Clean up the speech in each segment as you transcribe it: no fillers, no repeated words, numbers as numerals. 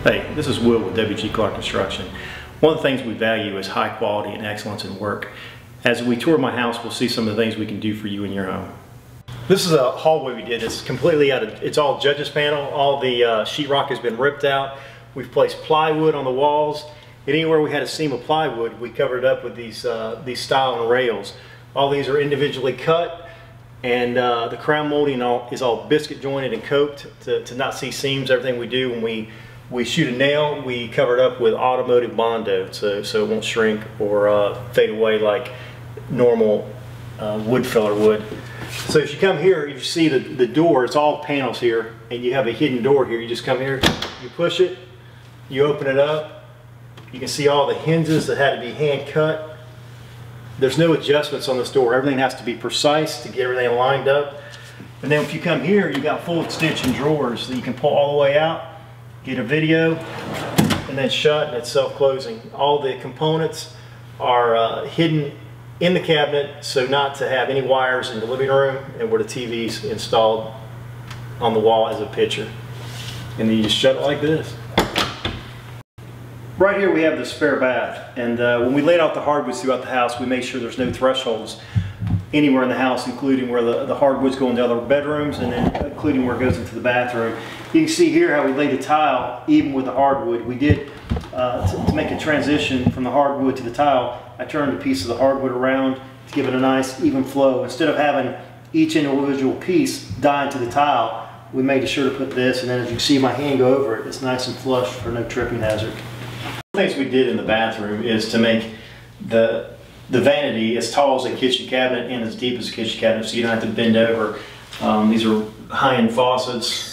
Hey, this is Will with WG Clark Construction. One of the things we value is high quality and excellence in work. As we tour my house, we'll see some of the things we can do for you in your home. This is a hallway we did. It's completely it's all judges panel. All the sheetrock has been ripped out. We've placed plywood on the walls. Anywhere we had a seam of plywood, we covered it up with these style and rails. All these are individually cut, and the crown molding is all biscuit jointed and coped to not see seams. Everything we do when we shoot a nail, we cover it up with automotive Bondo so it won't shrink or fade away like normal wood filler would. So if you come here, you see the door, it's all panels here, and you have a hidden door here. You just come here, you push it, you open it up, you can see all the hinges that had to be hand cut. There's no adjustments on this door. Everything has to be precise to get everything lined up. And then if you come here, you got full extension drawers that you can pull all the way out, get a video, and then shut, and it's self-closing. All the components are hidden in the cabinet so not to have any wires in the living room and where the TV's installed on the wall as a picture. And then you just shut it like this. Right here we have the spare bath, and when we laid out the hardwoods throughout the house, we made sure there's no thresholds anywhere in the house, including where the hardwoods go into other bedrooms, and then including where it goes into the bathroom. You can see here how we laid the tile even with the hardwood. We did, to make a transition from the hardwood to the tile, I turned a piece of the hardwood around to give it a nice even flow. Instead of having each individual piece die into the tile, we made sure to put this, and then as you can see my hand go over it, it's nice and flush for no tripping hazard. One of the things we did in the bathroom is to make the vanity as tall as a kitchen cabinet and as deep as a kitchen cabinet, so you don't have to bend over. These are high-end faucets.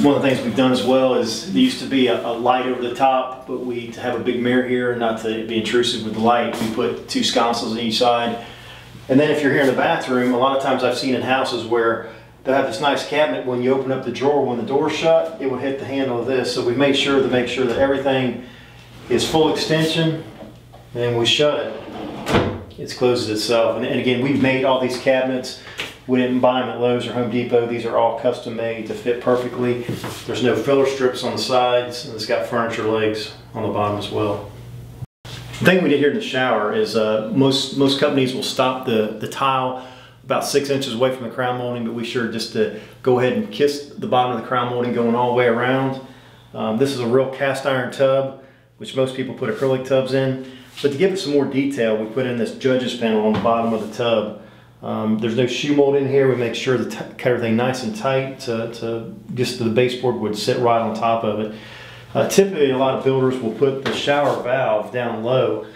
One of the things we've done as well is there used to be a light over the top, but to have a big mirror here, not to be intrusive with the light, we put two sconces on each side. And then if you're here in the bathroom, a lot of times I've seen in houses where they'll have this nice cabinet, when you open up the drawer, when the door's shut, it will hit the handle of this. So we made sure that everything is full extension, and then we shut it, it closes itself. And again, we've made all these cabinets. We didn't buy them at Lowe's or Home Depot. These are all custom made to fit perfectly. There's no filler strips on the sides, and it's got furniture legs on the bottom as well. The thing we did here in the shower is most companies will stop the tile about 6 inches away from the crown molding, but we sure just to go ahead and kiss the bottom of the crown molding going all the way around. This is a real cast iron tub, which most people put acrylic tubs in. But to give it some more detail, we put in this judges panel on the bottom of the tub. There's no shoe mold in here. We make sure to cut everything nice and tight to just the baseboard would sit right on top of it. Typically, a lot of builders will put the shower valve down low,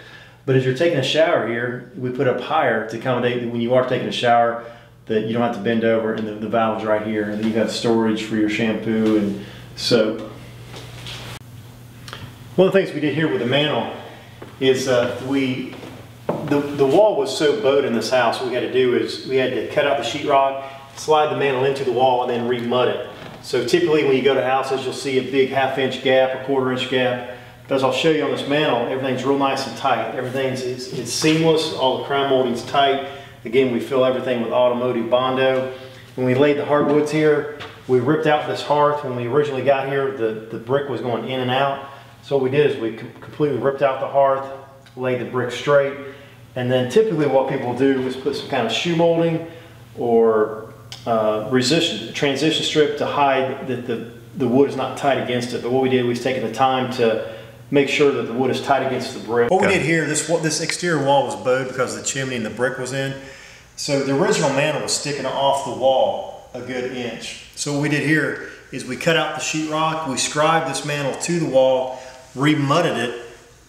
but as you're taking a shower here, we put up higher to accommodate that when you are taking a shower that you don't have to bend over, and the valve's right here, and then you have storage for your shampoo and soap. One of the things we did here with the mantle is the wall was so bowed in this house. What we had to do is we had to cut out the sheetrock, slide the mantle into the wall, and then remud it. So typically when you go to houses, you'll see a big ½ inch gap, a ¼ inch gap. But as I'll show you on this mantle, everything's real nice and tight. Everything's it's seamless. All the crown molding's tight. Again, we fill everything with automotive Bondo. When we laid the hardwoods here, we ripped out this hearth. When we originally got here, the brick was going in and out. So what we did is we completely ripped out the hearth, laid the brick straight, and then typically what people do is put some kind of shoe molding or transition strip to hide that the wood is not tight against it. But what we did was taking the time to make sure that the wood is tight against the brick. What we did here, this exterior wall was bowed because the chimney and the brick was in. So the original mantle was sticking off the wall a good inch. So what we did here is we cut out the sheetrock, we scribed this mantle to the wall, remudded it,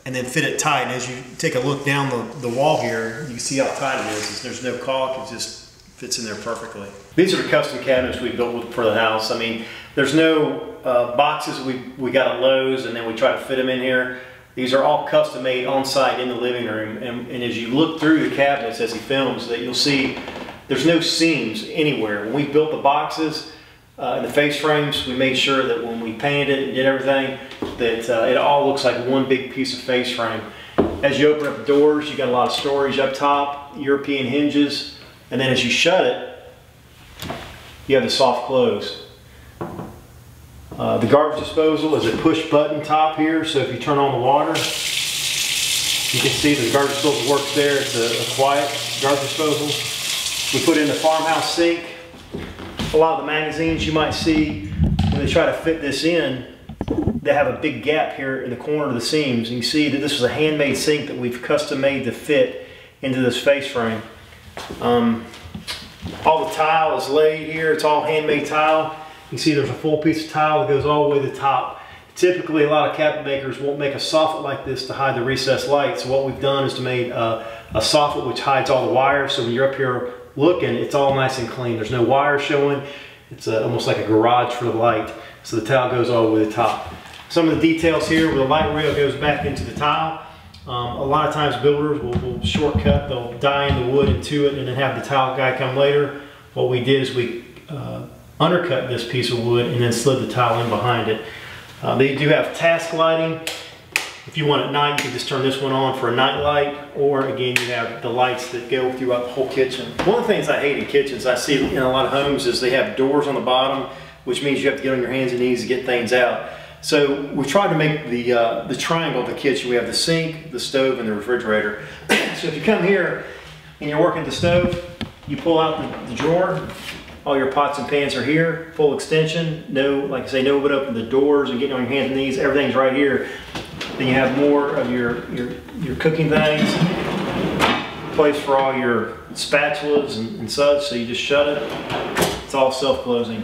and then fit it tight. And as you take a look down the wall here, you can see how tight it is. There's no caulk, it just fits in there perfectly. These are the custom cabinets we built for the house. I mean, there's no boxes we got at Lowe's and then we try to fit them in here. These are all custom made on site in the living room. And as you look through the cabinets as he films, that you'll see there's no seams anywhere. When we built the boxes and the face frames, we made sure that when we painted it and did everything, that it all looks like one big piece of face frame. As you open up the doors, you got a lot of storage up top, European hinges, and then as you shut it, you have the soft close. The garbage disposal is a push button top here, so if you turn on the water, you can see the garbage disposal works there. It's a quiet garbage disposal. We put in the farmhouse sink. A lot of the magazines you might see, when they try to fit this in, they have a big gap here in the corner of the seams. And you see that this is a handmade sink that we've custom made to fit into this face frame. All the tile is laid here. It's all handmade tile. You see there's a full piece of tile that goes all the way to the top. Typically, a lot of cabinet makers won't make a soffit like this to hide the recessed light. So what we've done is to make a soffit which hides all the wires. So when you're up here looking, it's all nice and clean. There's no wire showing. It's almost like a garage for the light. So the tile goes all the way to the top. Some of the details here where the light rail goes back into the tile. A lot of times builders will shortcut. They'll die in the wood into it and then have the tile guy come later. What we did is we undercut this piece of wood and then slid the tile in behind it. They do have task lighting. If you want at night, you can just turn this one on for a night light, or again, you have the lights that go throughout the whole kitchen. One of the things I hate in kitchens, I see in a lot of homes, is they have doors on the bottom, which means you have to get on your hands and knees to get things out. So we tried to make the triangle of the kitchen. We have the sink, the stove, and the refrigerator. So if you come here and you're working at the stove, you pull out the drawer. All your pots and pans are here, full extension. No, like I say, no open up the doors and getting on your hands and knees. Everything's right here. Then you have more of your cooking things, place for all your spatulas and such. So you just shut it. It's all self-closing.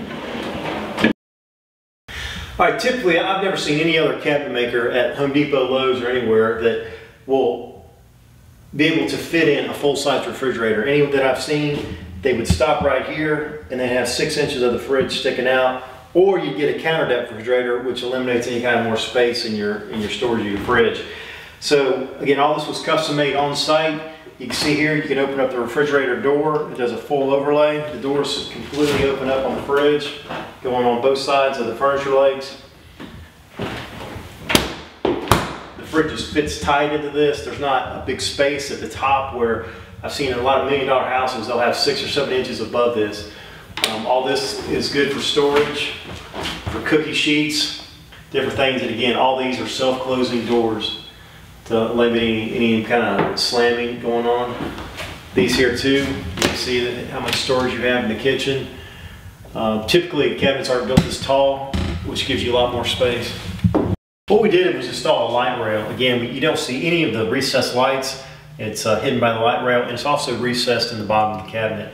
All right, typically I've never seen any other cabinet maker at Home Depot, Lowe's, or anywhere that will be able to fit in a full-size refrigerator. Any that I've seen, they would stop right here and they have 6 inches of the fridge sticking out, or you get a counter depth refrigerator, which eliminates any kind of more space in your storage of your fridge. So again, all this was custom made on site. You can see here, you can open up the refrigerator door. It does a full overlay. The doors completely open up on the fridge, going on both sides of the furniture legs. The fridge just fits tight into this. There's not a big space at the top where I've seen in a lot of $1 million houses, they'll have 6 or 7 inches above this. All this is good for storage, for cookie sheets, different things. And again, all these are self-closing doors to limit any kind of slamming going on. These here too, you can see how much storage you have in the kitchen. Typically, cabinets aren't built this tall, which gives you a lot more space. What we did was install a light rail. Again, you don't see any of the recessed lights. It's hidden by the light rail, and it's also recessed in the bottom of the cabinet.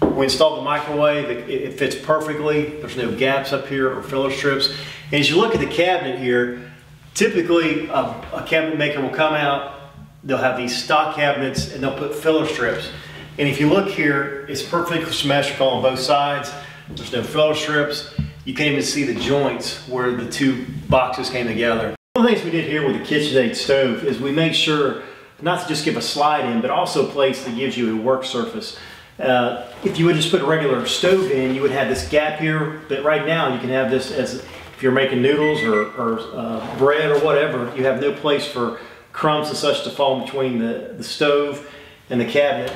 We installed the microwave. It fits perfectly. There's no gaps up here or filler strips. And as you look at the cabinet here, typically a cabinet maker will come out, they'll have these stock cabinets and they'll put filler strips. And if you look here, it's perfectly symmetrical on both sides. There's no filler strips. You can't even see the joints where the two boxes came together. One of the things we did here with the KitchenAid stove is we made sure not to just give a slide in, but also a place that gives you a work surface. If you would just put a regular stove in, you would have this gap here, but right now you can have this as if you're making noodles or bread or whatever, you have no place for crumbs and such to fall between the stove and the cabinet.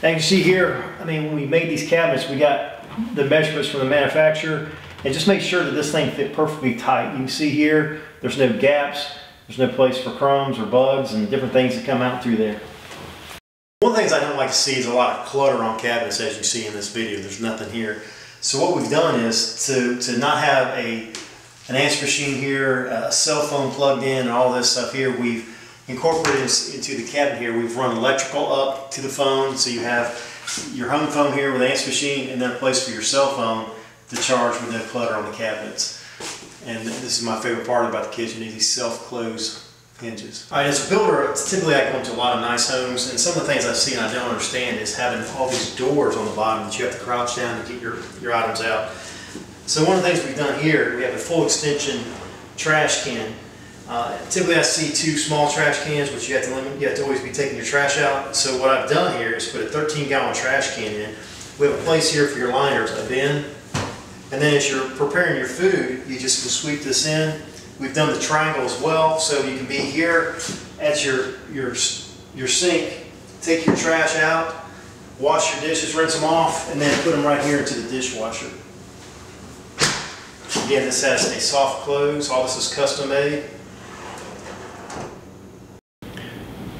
Now you can see here, I mean, when we made these cabinets, we got the measurements from the manufacturer, and just make sure that this thing fit perfectly tight. You can see here, there's no gaps, there's no place for crumbs or bugs and different things that come out through there. One of the things I don't like to see is a lot of clutter on cabinets, as you see in this video. There's nothing here. So what we've done is to not have an answer machine here, a cell phone plugged in, and all this stuff here. We've incorporated this into the cabinet here. We've run electrical up to the phone, so you have your home phone here with an answer machine and then a place for your cell phone to charge with no clutter on the cabinets. And this is my favorite part about the kitchen, is these self-close hinges. All right, as a builder, typically I go into a lot of nice homes, and some of the things I see and I don't understand is having all these doors on the bottom that you have to crouch down to get your items out. So one of the things we've done here, we have a full extension trash can. Typically I see 2 small trash cans, which you have to always be taking your trash out. So what I've done here is put a 13-gallon trash can in. We have a place here for your liners, a bin. And then as you're preparing your food, you just can sweep this in. We've done the triangle as well, so you can be here at your sink, take your trash out, wash your dishes, rinse them off, and then put them right here into the dishwasher. Again, this has a soft close. All this is custom made.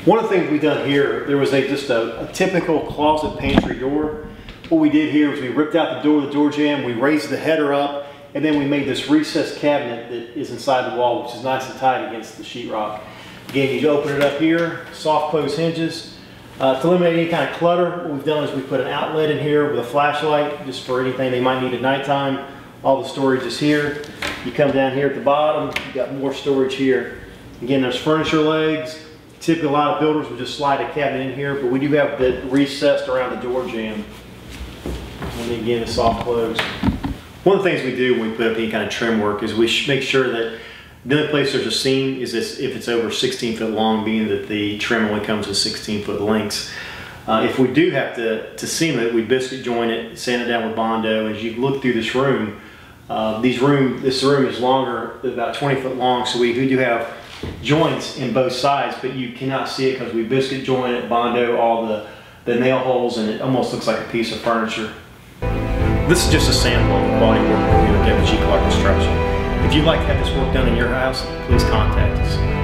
One of the things we've done here, there was just a typical closet pantry door. What we did here was we ripped out the door jamb, we raised the header up, and then we made this recessed cabinet that is inside the wall, which is nice and tight against the sheetrock. Again, you open it up here, soft close hinges. To eliminate any kind of clutter, what we've done is we put an outlet in here with a flashlight, just for anything they might need at nighttime. All the storage is here. You come down here at the bottom, you got more storage here. Again, there's furniture legs. Typically, a lot of builders will just slide a cabinet in here, but we do have the recessed around the door jamb. And then again, the soft close. One of the things we do when we put up any kind of trim work is we make sure that the only place there's a seam is if it's over 16 foot long, being that the trim only comes with 16 foot lengths. If we do have to seam it, we biscuit joint it, sand it down with Bondo. As you look through this room, this room is longer, about 20 foot long, so we do have joints in both sides, but you cannot see it because we biscuit joint it, Bondo all the nail holes, and it almost looks like a piece of furniture. This is just a sample of the quality work we do at WG Clark Construction. If you'd like to have this work done in your house, please contact us.